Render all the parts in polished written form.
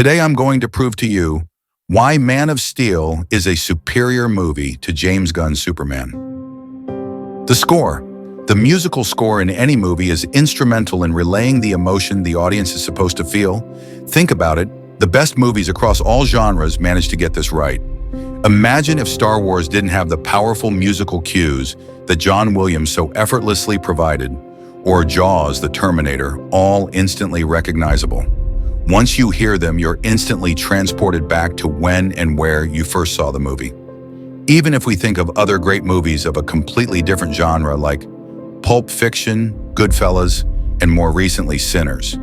Today I'm going to prove to you why Man of Steel is a superior movie to James Gunn's Superman. The score. The musical score in any movie is instrumental in relaying the emotion the audience is supposed to feel. Think about it, the best movies across all genres manage to get this right. Imagine if Star Wars didn't have the powerful musical cues that John Williams so effortlessly provided, or Jaws, the Terminator, all instantly recognizable. Once you hear them, you're instantly transported back to when and where you first saw the movie. Even if we think of other great movies of a completely different genre like Pulp Fiction, Goodfellas, and more recently Sinners,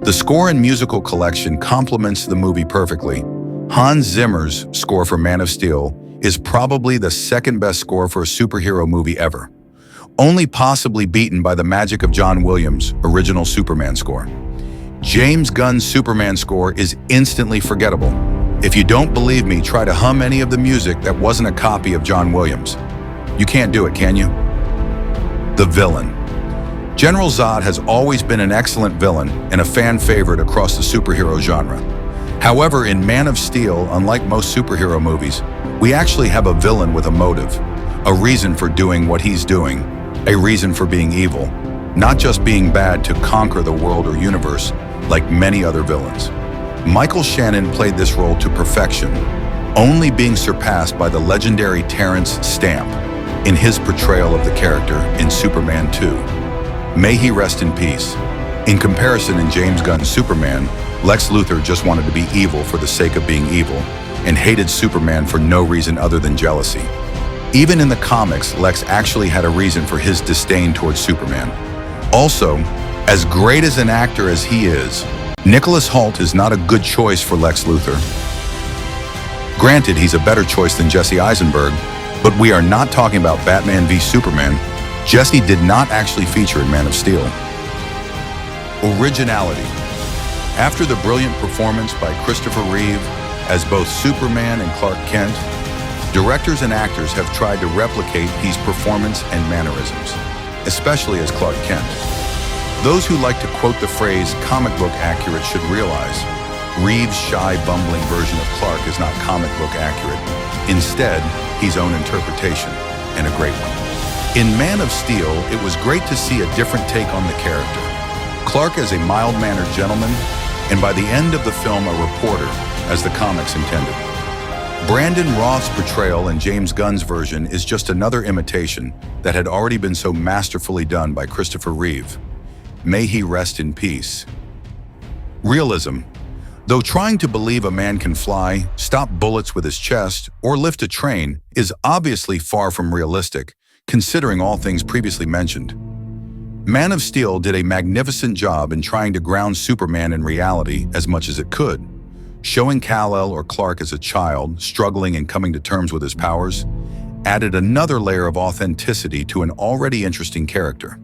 the score and musical collection complements the movie perfectly. Hans Zimmer's score for Man of Steel is probably the second best score for a superhero movie ever, only possibly beaten by the magic of John Williams' original Superman score. James Gunn's Superman score is instantly forgettable. If you don't believe me, try to hum any of the music that wasn't a copy of John Williams. You can't do it, can you? The villain. General Zod has always been an excellent villain and a fan favorite across the superhero genre. However, in Man of Steel, unlike most superhero movies, we actually have a villain with a motive, a reason for doing what he's doing, a reason for being evil, not just being bad to conquer the world or universe like many other villains. Michael Shannon played this role to perfection, only being surpassed by the legendary Terrence Stamp in his portrayal of the character in Superman 2. May he rest in peace. In comparison, in James Gunn's Superman, Lex Luthor just wanted to be evil for the sake of being evil and hated Superman for no reason other than jealousy. Even in the comics, Lex actually had a reason for his disdain towards Superman. Also, as great as an actor as he is, Nicholas Hoult is not a good choice for Lex Luthor. Granted, he's a better choice than Jesse Eisenberg, but we are not talking about Batman v Superman. Jesse did not actually feature in Man of Steel. Originality. After the brilliant performance by Christopher Reeve as both Superman and Clark Kent, directors and actors have tried to replicate his performance and mannerisms, especially as Clark Kent. Those who like to quote the phrase comic book accurate should realize Reeves' shy, bumbling version of Clark is not comic book accurate. Instead, his own interpretation, and a great one. In Man of Steel, it was great to see a different take on the character. Clark as a mild-mannered gentleman, and by the end of the film, a reporter, as the comics intended. Brandon Routh's portrayal in James Gunn's version is just another imitation that had already been so masterfully done by Christopher Reeve. May he rest in peace. Realism. Though trying to believe a man can fly, stop bullets with his chest, or lift a train is obviously far from realistic, considering all things previously mentioned. Man of Steel did a magnificent job in trying to ground Superman in reality as much as it could. Showing Kal-El or Clark as a child, struggling and coming to terms with his powers, added another layer of authenticity to an already interesting character.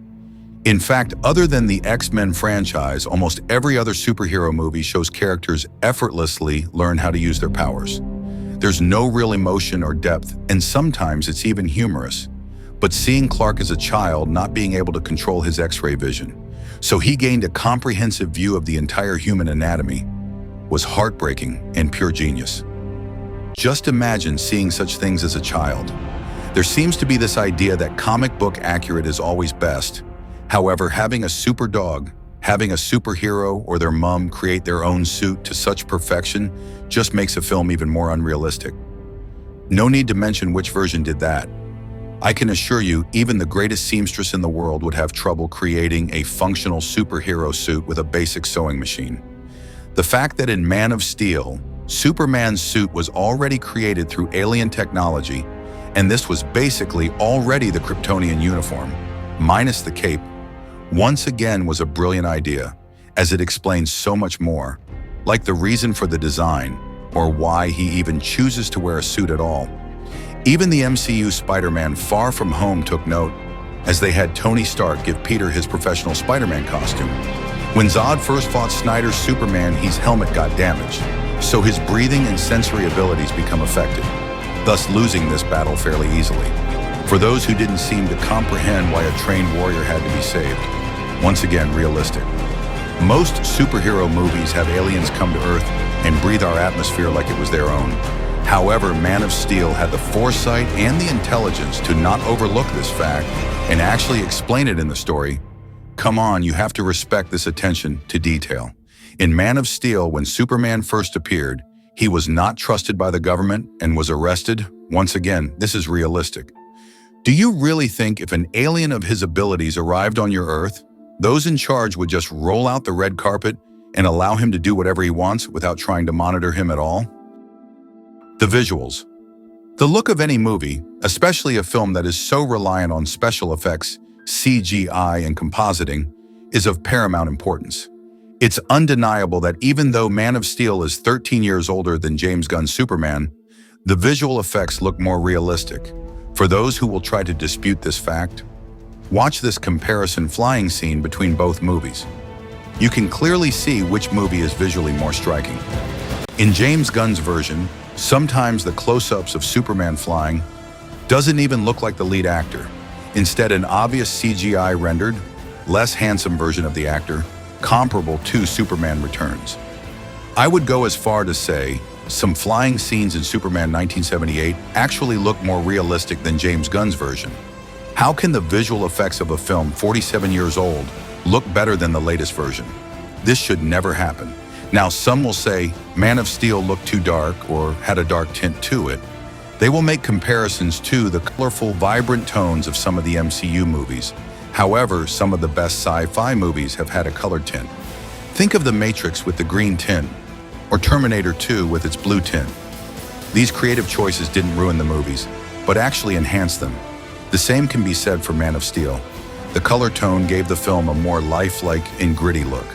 In fact, other than the X-Men franchise, almost every other superhero movie shows characters effortlessly learn how to use their powers. There's no real emotion or depth, and sometimes it's even humorous. But seeing Clark as a child not being able to control his X-ray vision, so he gained a comprehensive view of the entire human anatomy, was heartbreaking and pure genius. Just imagine seeing such things as a child. There seems to be this idea that comic book accurate is always best. However, having a super dog, having a superhero or their mom create their own suit to such perfection just makes a film even more unrealistic. No need to mention which version did that. I can assure you, even the greatest seamstress in the world would have trouble creating a functional superhero suit with a basic sewing machine. The fact that in Man of Steel, Superman's suit was already created through alien technology, and this was basically already the Kryptonian uniform, minus the cape, once again was a brilliant idea, as it explains so much more, like the reason for the design, or why he even chooses to wear a suit at all. Even the MCU Spider-Man Far From Home took note, as they had Tony Stark give Peter his professional Spider-Man costume. When Zod first fought Snyder's Superman, his helmet got damaged, so his breathing and sensory abilities become affected, thus losing this battle fairly easily. For those who didn't seem to comprehend why a trained warrior had to be saved, once again realistic. Most superhero movies have aliens come to Earth and breathe our atmosphere like it was their own. However, Man of Steel had the foresight and the intelligence to not overlook this fact and actually explain it in the story. Come on, you have to respect this attention to detail. In Man of Steel, when Superman first appeared, he was not trusted by the government and was arrested. Once again, this is realistic. Do you really think if an alien of his abilities arrived on your Earth, those in charge would just roll out the red carpet and allow him to do whatever he wants without trying to monitor him at all? The visuals. The look of any movie, especially a film that is so reliant on special effects, CGI, and compositing, is of paramount importance. It's undeniable that even though Man of Steel is 13 years older than James Gunn's Superman, the visual effects look more realistic. For those who will try to dispute this fact, watch this comparison flying scene between both movies. You can clearly see which movie is visually more striking. In James Gunn's version, sometimes the close-ups of Superman flying doesn't even look like the lead actor. Instead, an obvious CGI rendered, less handsome version of the actor, comparable to Superman Returns. I would go as far to say some flying scenes in Superman 1978 actually look more realistic than James Gunn's version. How can the visual effects of a film 47 years old look better than the latest version? This should never happen. Now, some will say Man of Steel looked too dark or had a dark tint to it. They will make comparisons to the colorful, vibrant tones of some of the MCU movies. However, some of the best sci-fi movies have had a colored tint. Think of The Matrix with the green tint, or Terminator 2 with its blue tint. These creative choices didn't ruin the movies, but actually enhanced them. The same can be said for Man of Steel. The color tone gave the film a more lifelike and gritty look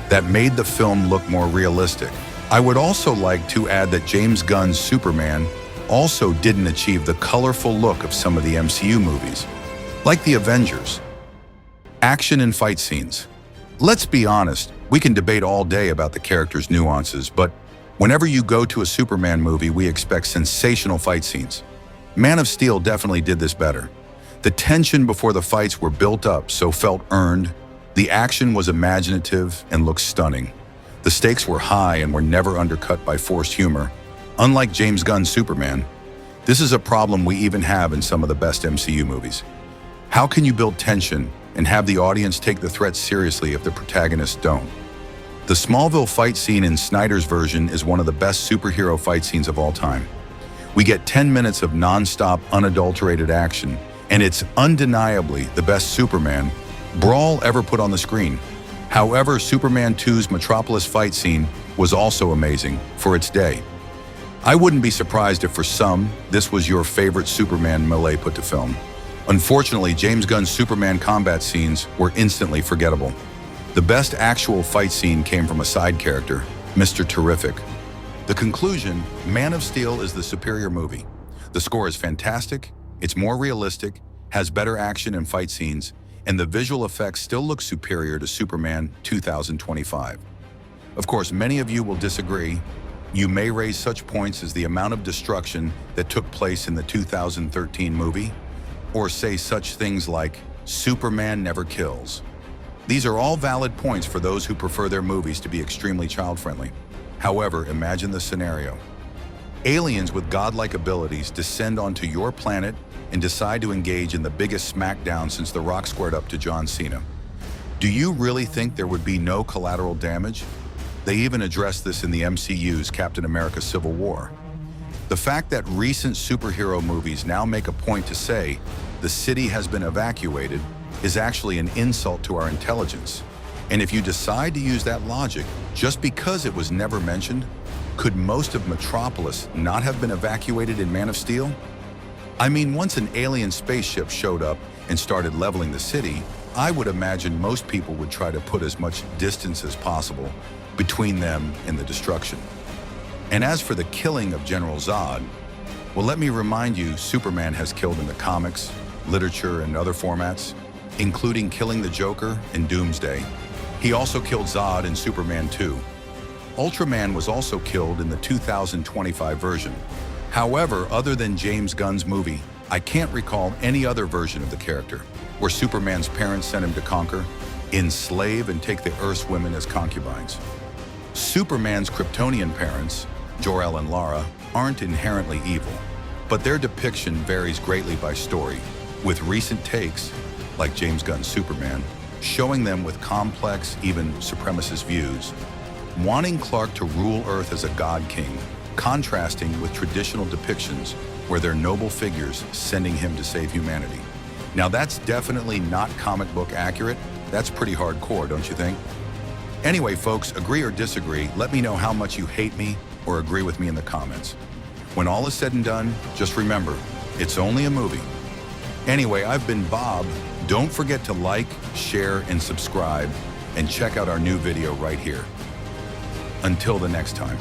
that made the film look more realistic. I would also like to add that James Gunn's Superman also didn't achieve the colorful look of some of the MCU movies, like the Avengers. Action and fight scenes. Let's be honest, we can debate all day about the character's nuances, but whenever you go to a Superman movie, we expect sensational fight scenes. Man of Steel definitely did this better. The tension before the fights were built up, so felt earned. The action was imaginative and looked stunning. The stakes were high and were never undercut by forced humor. Unlike James Gunn's Superman, this is a problem we even have in some of the best MCU movies. How can you build tension and have the audience take the threat seriously if the protagonists don't? The Smallville fight scene in Snyder's version is one of the best superhero fight scenes of all time. We get 10 minutes of non-stop, unadulterated action, and it's undeniably the best Superman brawl ever put on the screen. However, Superman 2's Metropolis fight scene was also amazing for its day. I wouldn't be surprised if for some, this was your favorite Superman melee put to film. Unfortunately, James Gunn's Superman combat scenes were instantly forgettable. The best actual fight scene came from a side character, Mr. Terrific. The conclusion, Man of Steel is the superior movie. The score is fantastic, it's more realistic, has better action and fight scenes, and the visual effects still look superior to Superman 2025. Of course, many of you will disagree. You may raise such points as the amount of destruction that took place in the 2013 movie, or say such things like, Superman never kills. These are all valid points for those who prefer their movies to be extremely child-friendly. However, imagine the scenario. Aliens with godlike abilities descend onto your planet and decide to engage in the biggest smackdown since The Rock squared up to John Cena. Do you really think there would be no collateral damage? They even addressed this in the MCU's Captain America Civil War. The fact that recent superhero movies now make a point to say the city has been evacuated is actually an insult to our intelligence. And if you decide to use that logic just because it was never mentioned, could most of Metropolis not have been evacuated in Man of Steel? I mean, once an alien spaceship showed up and started leveling the city, I would imagine most people would try to put as much distance as possible between them and the destruction. And as for the killing of General Zod, well, let me remind you, Superman has killed in the comics, literature, and other formats, including killing the Joker in Doomsday. He also killed Zod in Superman 2. Ultraman was also killed in the 2025 version. However, other than James Gunn's movie, I can't recall any other version of the character where Superman's parents sent him to conquer, enslave, and take the Earth's women as concubines. Superman's Kryptonian parents, Jor-El and Lara, aren't inherently evil, but their depiction varies greatly by story, with recent takes, like James Gunn's Superman, showing them with complex, even supremacist views, wanting Clark to rule Earth as a god king, contrasting with traditional depictions where they're noble figures sending him to save humanity. Now that's definitely not comic book accurate. That's pretty hardcore, don't you think? Anyway, folks, agree or disagree, let me know how much you hate me or agree with me in the comments. When all is said and done, just remember, it's only a movie. Anyway, I've been Bob. Don't forget to like, share, and subscribe, and check out our new video right here. Until the next time.